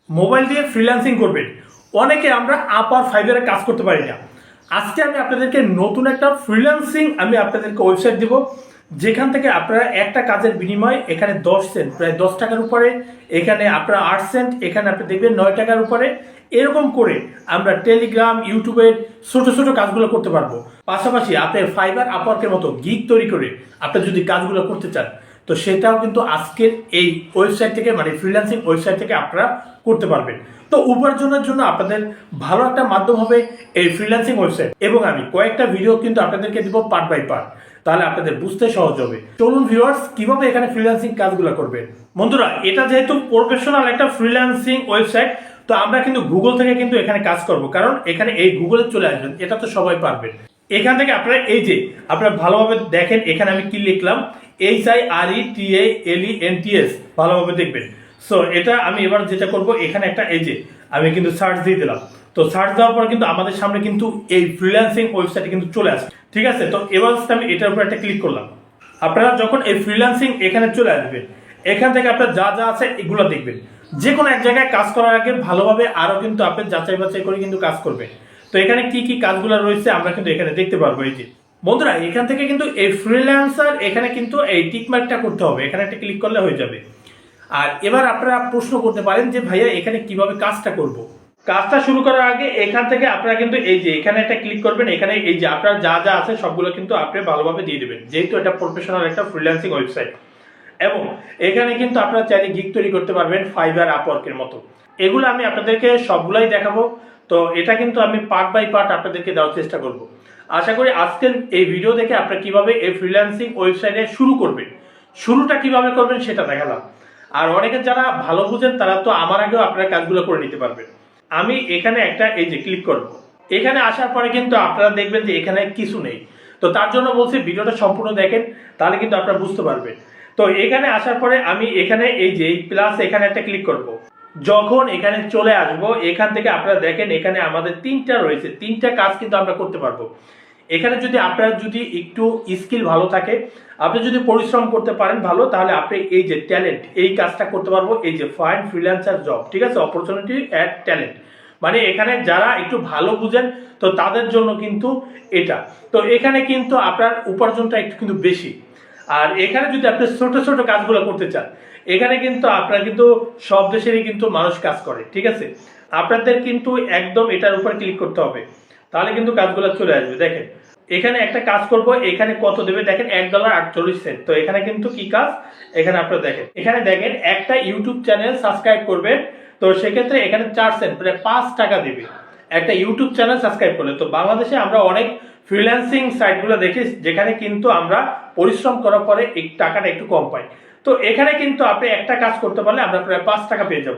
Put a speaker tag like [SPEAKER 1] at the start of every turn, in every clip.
[SPEAKER 1] Mobile দিয়ে freelancing করবেন। অনেকে আমরা আপার ফাইবারে কাজ করতে পারি না। আজকে আমি আপনাদেরকে নতুন একটা ফ্রিল্যান্সিং আপনাদেরকে ওয়েবসাইট দিব, যেখান থেকে আপনারা একটা কাজের বিনিময়ে এখানে 10 সেন্ট, প্রায় 10 টাকার উপরে, এখানে আপনারা 8 সেন্ট, এখানে আপনি দেখবেন 9 টাকার উপরে, এরকম করে আমরা টেলিগ্রাম, ইউটিউবের ছোট ছোট কাজগুলো করতে পারবো। পাশাপাশি আপনি ফাইবার, আপওয়ার্কের মতো গিগ তৈরি করে আপনি যদি কাজগুলো করতে চান, তো সেটাও কিন্তু আজকের এই ওয়েবসাইট থেকে, মানে ফ্রিল্যান্সিং ওয়েবসাইট থেকে আপনারা করতে পারবেন। তো উপার্জনের জন্য আপনাদের ভালো একটা মাধ্যম হবে এই ফ্রিল্যান্সিং ওয়েবসাইট, এবং আমি কয়েকটা ভিডিও কিন্তু আপনাদেরকে দিব পার্ট বাই পার্ট, তাহলে আপনাদের বুঝতে সহজ হবে। চলুন ভিউয়ার্স, কিভাবে এখানে ফ্রিল্যান্সিং কাজগুলো করবেন। বন্ধুরা, এটা যেহেতু প্রফেশনাল একটা ফ্রিল্যান্সিং ওয়েবসাইট, তো আমরা কিন্তু গুগল থেকে কিন্তু এখানে কাজ করব, কারণ এখানে এই গুগলে চলে আসবেন, এটা তো সবাই পারবেন। এখান থেকে আপনারা এই যে আপনারা ভালোভাবে দেখেন, এখানে আমি কি লিখলাম, HIRETALENTS, ভালোভাবে দেখবেন। সো এটা আমি এবার যেটা করব, এখানে একটা এই যে আমি কিন্তু সার্চ দিয়ে দিলাম। তো সার্চ দেওয়ার পর কিন্তু আমাদের সামনে কিন্তু এই ফ্রিল্যান্সিং ওয়েবসাইটে কিন্তু চলে আসে, ঠিক আছে। তো এবার আমি এটার উপর একটা ক্লিক করলাম। আপনারা যখন এই ফ্রিল্যান্সিং এখানে চলে আসবেন, এখান থেকে আপনার যা যা আছে এগুলো দেখবেন। যে কোনো এক জায়গায় কাজ করার আগে ভালোভাবে আরো কিন্তু আপনি যাচাই বাছাই করে কিন্তু কাজ করবেন। তো এখানে কি কি কাজগুলো রয়েছে আমরা কিন্তু এখানে দেখতে পারবো। এই যে বন্ধুরা, এখান থেকে কিন্তু এই ফ্রিল্যান্সার, এখানে কিন্তু এই টিকমার্কটা করতে হবে, এখানে একটা ক্লিক করলে হয়ে যাবে। আর এবার আপনারা প্রশ্ন করতে পারেন যে ভাইয়া এখানে কিভাবে কাজটা করব। কাজটা শুরু করার আগে এখান থেকে আপনারা কিন্তু এই যে এখানে একটা ক্লিক করবেন, এখানে এই যে আপনার যা যা আছে সবগুলো কিন্তু আপনি ভালোভাবে দিয়ে দেবেন, যেহেতু এটা প্রফেশনাল একটা ফ্রিল্যান্সিং ওয়েবসাইট। এবং এখানে কিন্তু আপনারা চাইলে গিগ তৈরি করতে পারবেন ফাইবার, আপওয়ার্কের মতো। এগুলো আমি আপনাদেরকে সবগুলাই দেখাবো। তো এটা কিন্তু আমি পার্ট বাই পার্ট আপনাদেরকে দেওয়ার চেষ্টা করব। আশা করি আজকের এই ভিডিও দেখে আপনারা কিভাবে এই ফ্রিল্যান্সিং ওয়েবসাইটে শুরু করবেন, শুরুটা কিভাবে করবেন সেটা দেখালাম। আর অনেকে যারা ভালো বুঝেন তারা তো আমার আগেও আপনারা কাজগুলো করে নিতে পারবেন। আমি এখানে একটা এই যে ক্লিক করব। এখানে আসার পরে কিন্তু আপনারা দেখবেন যে এখানে কিছু নেই। তো তার জন্য বলছি ভিডিওটা সম্পূর্ণ দেখেন, তাহলে কিন্তু আপনারা বুঝতে পারবেন। তো এখানে আসার পরে আমি এখানে এই যে প্লাস এখানে একটা ক্লিক করব। যখন এখানে চলে আসবো, এখান থেকে আপনারা দেখেন এখানে আমাদের তিনটা রয়েছে, তিনটা কাজ কিন্তু আমরা করতে পারবো। এখানে যদি আপনার যদি একটু স্কিল ভালো থাকে, আপনি যদি পরিশ্রম করতে পারেন ভালো, তাহলে আপনি এই যে ট্যালেন্ট, এই কাজটা করতে পারবো। এই যে ফাইন্ড ফ্রিল্যান্সার জব, ঠিক আছে, অপরচুনিটি অ্যাড ট্যালেন্ট, মানে এখানে যারা একটু ভালো বুঝেন তো তাদের জন্য কিন্তু এটা। তো এখানে কিন্তু আপনার উপার্জনটা একটু কিন্তু বেশি। আর এখানে যদি আপনি ছোট ছোট কাজগুলো করতে চান, এখানে কিন্তু আপনার কিন্তু সব দেশেরই কিন্তু মানুষ কাজ করে, ঠিক আছে। আপনাদের কিন্তু একদম এটার উপর ক্লিক করতে হবে, তাহলে কিন্তু কাজগুলো চলে আসবে। দেখেন এখানে একটা কাজ করব, এখানে কত দেবে দেখেন, $1.48। তো এখানে কিন্তু কি কাজ, এখানে আপনারা দেখেন, এখানে দেখেন একটা ইউটিউব চ্যানেল সাবস্ক্রাইব করবেন, তো সেক্ষেত্রে এখানে 4 সেন্ট, মানে 5 টাকা দেবে একটা ইউটিউব চ্যানেল সাবস্ক্রাইব করলে। তো বাংলাদেশে আমরা অনেক ফ্রিল্যান্সিং সাইটগুলো দেখি যেখানে কিন্তু আমরা পরিশ্রম করার পরে এই টাকাটা একটু কম পাই। তো এখানে কিন্তু আপনি একটা কাজ করতে পারলে আমরা প্রায় 5 টাকা পেয়ে যাব।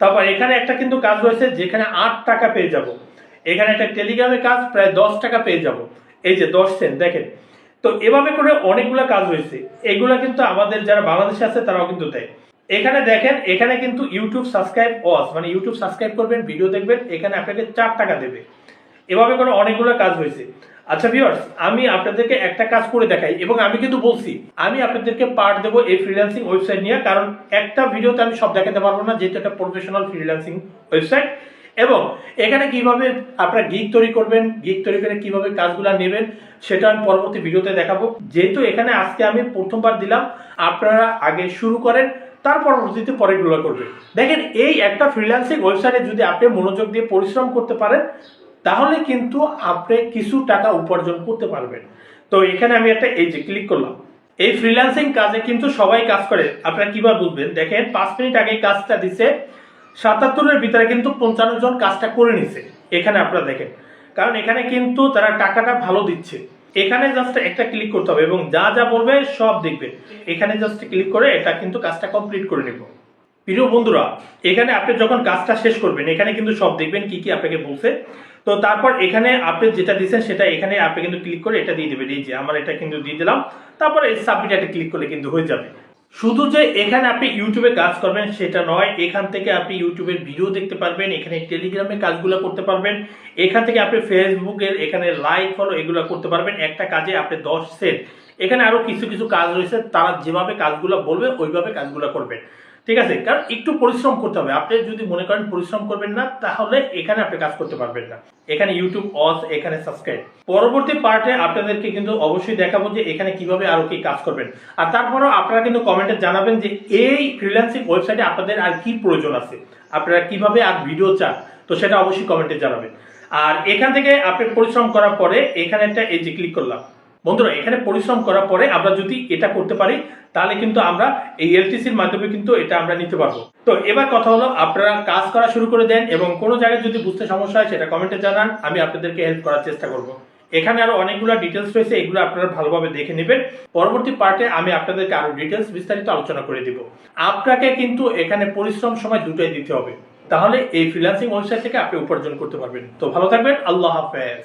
[SPEAKER 1] তারপর এখানে একটা কিন্তু কাজ রয়েছে যেখানে 8 টাকা পেয়ে যাব। এখানে একটা টেলিগ্রামের কাজ প্রায় 10 টাকা পেয়ে যাব, এই যে 10 সেন্ট দেখেন। তো এভাবে করে অনেকগুলো কাজ রয়েছে, এগুলো কিন্তু আমাদের যারা বাংলাদেশে আছে তারাও কিন্তু দেয়। এখানে দেখেন, এখানে কিন্তু ইউটিউব সাবস্ক্রাইব ওয়াচ, মানে ইউটিউব সাবস্ক্রাইব করবেন, ভিডিও দেখবেন, এখানে আপনাকে 4 টাকা দেবে। এভাবে করে অনেকগুলো কাজ হয়েছে। আচ্ছা ভিউয়ার্স, আমি আপনাদেরকে একটা কাজ করে দেখাই, এবং আমি কিন্তু বলছি আমি আপনাদেরকে পার্ট দেবো এই ফ্রিল্যান্সিং ওয়েবসাইট নিয়ে, কারণ একটা ভিডিওতে আমি সব দেখাতে পারবো না, যেহেতু একটা প্রফেশনাল ফ্রিল্যান্সিং ওয়েবসাইট। এবং এখানে কিভাবে আপনারা গিগ তৈরি করবেন, গিগ তৈরি করে কিভাবে কাজগুলো নেবেন সেটা আমি পরবর্তী ভিডিওতে দেখাবো। যেহেতু এখানে আজকে আমি প্রথমবার দিলাম, আপনারা আগে শুরু করেন, তার পরবর্তীতে পরেরগুলো করবেন। দেখেন এই একটা ফ্রিল্যান্সিং ওয়েবসাইটে যদি আপনি মনোযোগ দিয়ে পরিশ্রম করতে পারেন, তাহলে কিন্তু আপনি কিছু টাকা উপার্জন করতে পারবেন। তো এখানে আমি একটা এই যে ক্লিক করলাম। এই ফ্রিল্যান্সিং কাজে কিন্তু সবাই কাজ করে, আপনারা কিভাবে বুঝবেন, দেখেন 5 মিনিট আগে কাজটা দিছে, 77-এর ভিতরে কিন্তু 55 জন কাজটা করে নিছে। এখানে আপনারা দেখেন, কারণ এখানে কিন্তু তারা টাকাটা ভালো দিচ্ছে। এখানে জাস্ট একটা ক্লিক করতে হবে এবং যা যা বলবে সব দেখবেন। এখানে জাস্ট ক্লিক করে এটা কিন্তু কাজটা কমপ্লিট করে নেব। প্রিয় বন্ধুরা, এখানে আপনি যখন কাজটা শেষ করবেন, এখানে কিন্তু সব দেখবেন কি কি আপনাকে বলছে। তো তারপর এখানে আপনি যেটা দিচ্ছেন সেটা এখানে আপনি কিন্তু ক্লিক করে এটা দিয়ে দেবেন। এই যে আমার এটা কিন্তু দিয়ে দিলাম, তারপরে সাবমিট একটা ক্লিক করলে কিন্তু হয়ে যাবে। শুধু যে এখানে আপনি ইউটিউবে কাজ করবেন সেটা নয়, এখান থেকে আপনি ইউটিউবের ভিডিও দেখতে পারবেন, এখানে টেলিগ্রামে কাজগুলো করতে পারবেন, এখান থেকে আপনি ফেসবুকের এখানে লাইক ফলো এগুলো করতে পারবেন। একটা কাজে আপনি 10 সেন্ট। এখানে আরো কিছু কিছু কাজ রয়েছে, তারা যেভাবে কাজগুলো বলবে ওইভাবে কাজগুলো করবেন, ঠিক আছে, কারণ একটু পরিশ্রম করতে হবে। আপনি যদি মনে করেন পরিশ্রম করবেন না, তাহলে এখানে আপনি কাজ করতে পারবেন না। এখানে ইউটিউব ওয়াচ, এখানে সাবস্ক্রাইব। পরবর্তী পার্টে আপনাদেরকে কিন্তু অবশ্যই দেখাবো যে এখানে কিভাবে আরো কি কাজ করবেন। আর তারপরেও আপনারা কিন্তু কমেন্টে জানাবেন যে এই ফ্রিল্যান্সিং ওয়েবসাইটে আপনাদের আর কি প্রয়োজন আছে, আপনারা কিভাবে আর ভিডিও চান, তো সেটা অবশ্যই কমেন্টে জানাবেন। আর এখান থেকে আপনি পরিশ্রম করার পরে এখানে একটা এই যে ক্লিক করলাম, বন্ধুরা এখানে পরিশ্রম করার পরে আমরা যদি এটা করতে পারি, তাহলে কিন্তু আমরা এই এলটিসির মাধ্যমে কিন্তু এটা আমরা নিতে পারবো। তো এবার কথা হলো, আপনারা কাজ করা শুরু করে দেন এবং কোনো জায়গায় যদি বুঝতে সমস্যা হয় সেটা কমেন্টে জানান, আমি আপনাদেরকে হেল্প করার চেষ্টা করব। এখানে আরো অনেকগুলো ডিটেলস রয়েছে, এগুলো আপনারা ভালোভাবে দেখে নেবেন। পরবর্তী পার্টে আমি আপনাদেরকে আরো ডিটেলস বিস্তারিত আলোচনা করে দিব। আপনাকে কিন্তু এখানে পরিশ্রম সময় দুটোই দিতে হবে, তাহলে এই ফ্রিল্যান্সিং ওয়েবসাইট থেকে আপনি উপার্জন করতে পারবেন। তো ভালো থাকবেন, আল্লাহ হাফেজ।